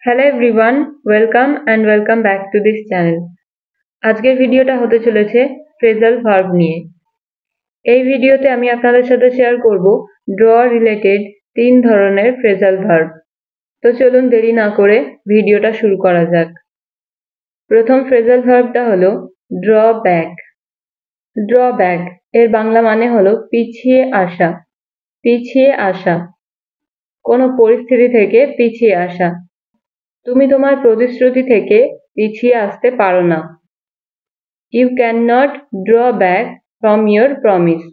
Hello everyone, welcome back to this channel. আজকের ভিডিওটা হতে চলেছে ফ্রেজাল ভার্ব নিয়ে। এই ভিডিওতে আমি আপনাদের সাথে শেয়ার করব ড্র রিলেটেড 3 ধরনের ফ্রেজাল ভার্ব। তো চলুন দেরি না করে ভিডিওটা শুরু করা যাক। প্রথম ফ্রেজাল ভার্বটা হলো ড্র ব্যাক। ড্র ব্যাক এর বাংলা মানে হলো পিছিয়ে আসা। পিছিয়ে আসা, কোনো পরিস্থিতি থেকে পিছিয়ে আসা। তুমি তোমার প্রতিশ্রুতি থেকে পিছিয়ে আসতে পারো না। You cannot draw back from your promise.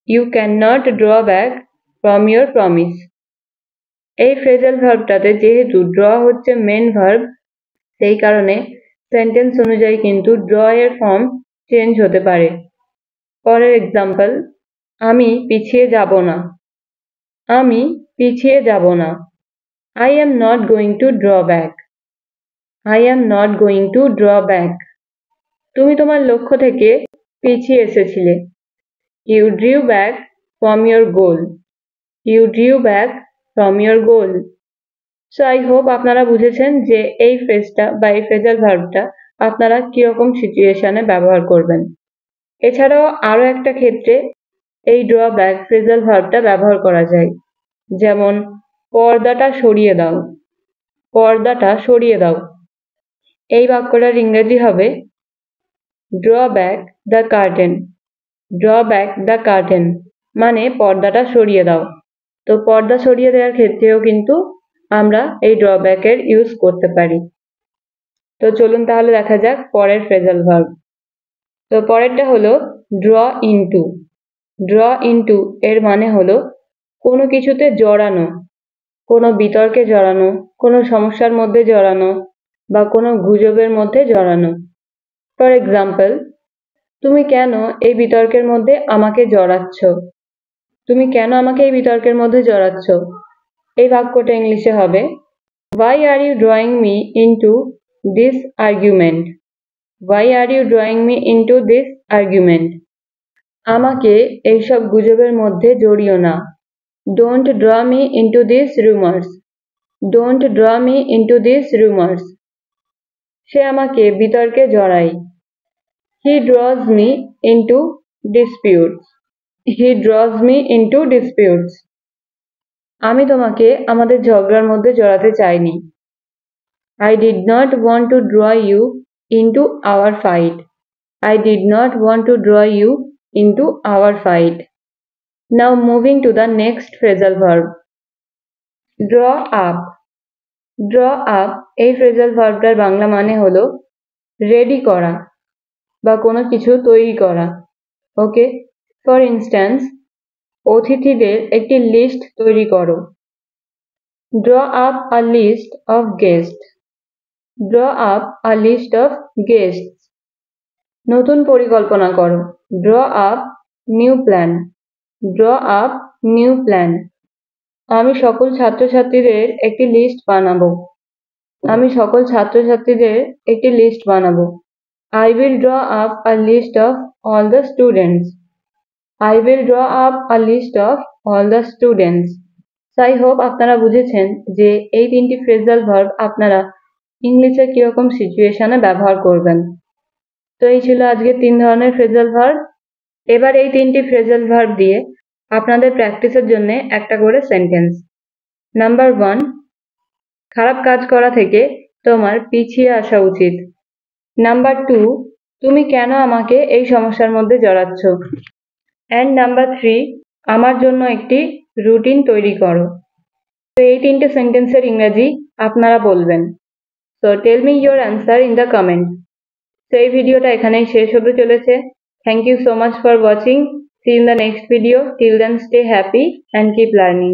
You cannot draw back from your promise. এই ফ্রেজাল ভার্বটাতে যেহেতু ড্র হচ্ছে মেন ভার্ব, সেই কারণে সেন্টেন্স অনুযায়ী কিন্তু ড্র এর ফর্ম চেঞ্জ হতে পারে। ফর এক্সাম্পল, আমি পিছিয়ে যাব না। আমি পিছিয়ে যাব না। I am not going to draw back. I am not going to draw back. তুমি তোমার লক্ষ্য থেকে পিছিয়ে এসেছিলে। You drew back from your goal. You drew back from your goal. So I hope আপনারা বুঝেছেন যে এই ফ্রেজটা বা এই ফ্রেজাল ভার্বটা আপনারা কিরকম সিচুয়েশনে ব্যবহার করবেন। এছাড়াও আরো একটা ক্ষেত্রে এই ড্র ব্যাক ফ্রেজাল ভার্বটা ব্যবহার করা যায়। যেমন পর্দাটা সরিয়ে দাও। পর্দাটা সরিয়ে দাও। এই বাক্যটার ইংরেজি হবে draw back the curtain. Draw back the curtain মানে পর্দাটা সরিয়ে দাও। তো পর্দা সরিয়ে দেওয়ার ক্ষেত্রেও কিন্তু আমরা এই ড্র ব্যাক এর ইউজ করতে পারি। তো চলুন তাহলে দেখা যাক পরের ফ্রেজাল ভার্ব। তো পরেরটা হলো ড্র ইনটু। ড্র ইনটু এর মানে হলো কোনো কিছুতে জড়ানো, কোনো বিতর্কে জড়ানো, কোনো সমস্যার মধ্যে জড়ানো বা কোনো গুজবের মধ্যে জড়ানো। ফর এক্সাম্পল, তুমি কেন এই বিতর্কের মধ্যে আমাকে জড়াচ্ছ? তুমি কেন আমাকে এই বিতর্কের মধ্যে জড়াচ্ছ? এই বাক্যটা ইংলিশে হবে Why are you drawing me into this argument? Why are you drawing me into this argument? আমাকে এইসব গুজবের মধ্যে জড়িও না। Don't draw me into these rumors. Don't draw me into these rumors. সে আমাকে বিতর্কে জড়ায়। He draws me into disputes. He draws me into disputes. আমি তোমাকে আমাদের ঝগড়ার মধ্যে জড়াতে চাইনি। I did not want to draw you into our fight. I did not want to draw you into our fight. Now moving to the next phrasal verb. Draw up. Draw up এই phrasal verbটার Bangla মানে হলো ready করা বা কোনো কিছু তৈরি করা। ওকে, for instance, অতিথিদের একটি লিস্ট তৈরি করো। Draw up a list of guests. Draw up a list of guests. নতুন পরিকল্পনা করো। Draw up new plan. Draw up new plan. আমি সকল ছাত্রছাত্রীদের একটি লিস্ট বানাবো। আমি সকল ছাত্রছাত্রীদের একটি লিস্ট বানাবো। I will draw up a list of all the students. I will draw up a list of all the students. So I hope আপনারা বুঝেছেন যে এই তিনটি ফ্রেজাল ভার্ব আপনারা ইংলিশে কিরকম সিচুয়েশনে ব্যবহার করবেন। তো এই ছিল আজকে 3 ধরনের ফ্রেজাল ভার্ব। এবার এই তিনটি ফ্রেজাল ভার্ব দিয়ে আপনাদের প্র্যাকটিসের জন্য একটা করে সেন্টেন্স। নাম্বার 1, খারাপ কাজ করা থেকে তোমার পিছিয়ে আসা উচিত। নাম্বার 2, তুমি কেন আমাকে এই সমস্যার মধ্যে জড়াচ্ছ? অ্যান্ড নাম্বার 3, আমার জন্য একটি রুটিন তৈরি করো। তো এই তিনটে সেন্টেন্সের ইংরেজি আপনারা বলবেন। So tell me your answer in the comment. তো এই ভিডিওটা এখানেই শেষ হতে চলেছে। Thank you so much for watching. See in the next video. Till then stay happy and keep learning.